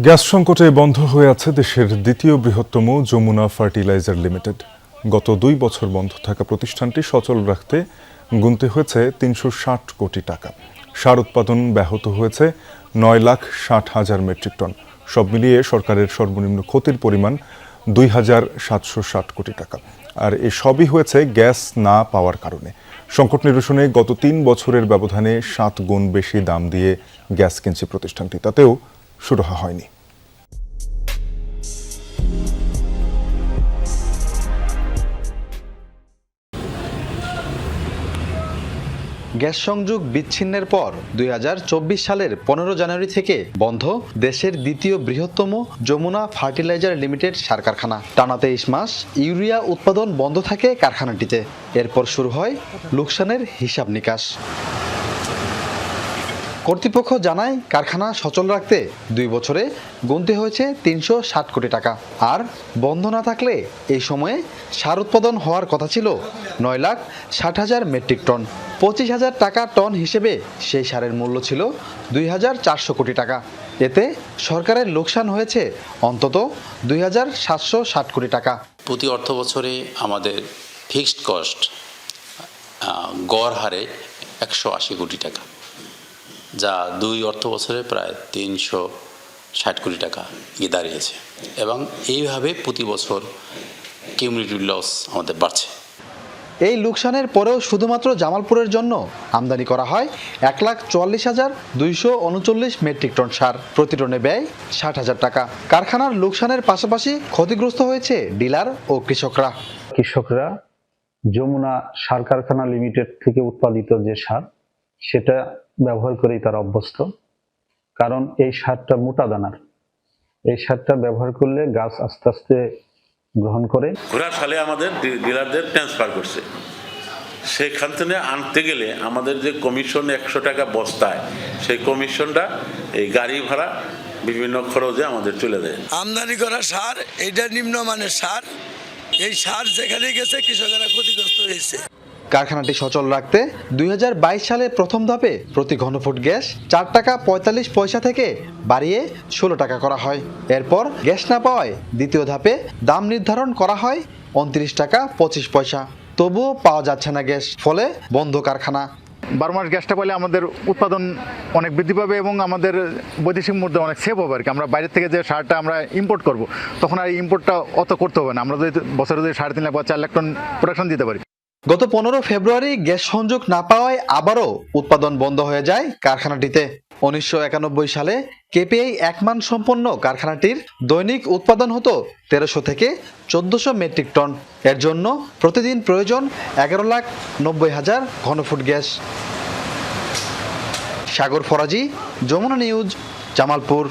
Gas সংকটে বন্ধ হয়ে আছে দেশের দ্বিতীয় বৃহত্তম যমুনা ফার্টিলাইজার লিমিটেড। গত 2 বছর বন্ধ থাকা প্রতিষ্ঠানটি সচল রাখতে গুনতে হয়েছে 360 কোটি টাকা। সার উৎপাদন ব্যাহত হয়েছে 9,60,000 মেট্রিক টন। সব মিলিয়ে সরকারের সর্বনিম্ন ক্ষতির পরিমাণ 2,760 কোটি টাকা। আর এই সবই হয়েছে গ্যাস না পাওয়ার কারণে। সংকট নিরসনে গত 3 বছরের ব্যবধানে 7 গুণ বেশি দাম দিয়ে গ্যাস কিনছে প্রতিষ্ঠানটি, তাতেও সুরাহা হয়নি। গ্যাস সংযোগ বিচ্ছিন্নের পর 2024 সালের 15 জানুয়ারি থেকে বন্ধ দেশের দ্বিতীয় বৃহত্তম যমুনা ফার্টিলাইজার লিমিটেড সার কারখানা। টানা 23 মাস ইউরিয়া উৎপাদন বন্ধ থাকে কারখানাটিতে। এরপর শুরু হয় লোকসানের হিসাব নিকাশ। কর্তৃপক্ষ জানায় কারখানা সচল রাখতে 2 বছরে গুনতে হয়েছে 360 কোটি টাকা। আর বন্ধ না থাকলে এই সময়ে সার উৎপাদন হওয়ার কথা ছিল 9,60,000 মেট্রিক টন। 25,000 টাকা টন হিসেবে সেই সারের মূল্য ছিল 2,400 কোটি টাকা। এতে সরকারের লোকসান হয়েছে অন্তত 2,760 কোটি টাকা। প্রতি অর্থ বছরে আমাদের ফিক্সড কস্ট গড় হারে 180 কোটি টাকা, যা 2 অর্থ বছরে প্রায় 360 কোটি টাকা গিয়ে দাঁড়িয়েছে। এবং এইভাবে প্রতি বছর কিউমুলেটিভ লস আমাদের বাড়ছে। এই লোকসানের পরেও শুধুমাত্র জামালপুরের জন্য আমদানি করা হয় 1,44,239 মেট্রিক টন সার। প্রতি টনে ব্যয় 60,000 টাকা। কারখানার লোকসানের পাশাপাশি ক্ষতিগ্রস্ত হয়েছে ডিলার ও কৃষকরা। কৃষকরা যমুনা সার কারখানা লিমিটেড থেকে উৎপাদিত যে সার, সেটা ব্যবহার করেই তারা অভ্যস্ত। কারণ এই সারটা মোটা দানার, এই সারটা ব্যবহার করলে গাছ আস্তে আস্তে গ্রহণ করে। ঘোড়া সালে আমাদের ডিলারদের ট্রান্সফার করছে, সেখান থেকে আনতে গেলে আমাদের যে কমিশন 100 টাকা বস্তায়, সেই কমিশনটা এই গাড়ি ভাড়া বিভিন্ন খরচে আমাদের চলে যায়। আমদানি করা সার এটা নিম্নমানের সার। এই সার যেখানে গেছে কৃষকেরা ক্ষতিগ্রস্ত হয়েছে। কারখানাটি সচল রাখতে 2022 সালে প্রথম ধাপে প্রতি ঘনফুট গ্যাস 4 টাকা 45 পয়সা থেকে বাড়িয়ে 16 টাকা করা হয়। এরপর গ্যাস না পাওয়ায় দ্বিতীয় ধাপে দাম নির্ধারণ করা হয় 29 টাকা 25 পয়সা। তবুও পাওয়া যাচ্ছে না গ্যাস, ফলে বন্ধ কারখানা। 12 মাস গ্যাসটা পেলে আমাদের উৎপাদন অনেক বৃদ্ধি পাবে এবং আমাদের বৈদেশিক মুদ্রা অনেক সেভ হবে আর কি। আমরা বাইরে থেকে যে সারটা আমরা ইম্পোর্ট করব, তখন আর ইম্পোর্টটা অত করতে হবে না। আমরা যদি বছরে যদি 3.5 লাখ বা 4 লাখ টন প্রোডাকশন দিতে পারি। গত 15 ফেব্রুয়ারি গ্যাস সংযোগ না পাওয়ায় আবারও উৎপাদন বন্ধ হয়ে যায় কারখানাটিতে। 1991 সালে কেপিআই 1 মান সম্পন্ন কারখানাটির দৈনিক উৎপাদন হতো 1300 থেকে 1400 মেট্রিক টন। এর জন্য প্রতিদিন প্রয়োজন 11,90,000 ঘনফুট গ্যাস। সাগর ফরাজি, যমুনা নিউজ, জামালপুর।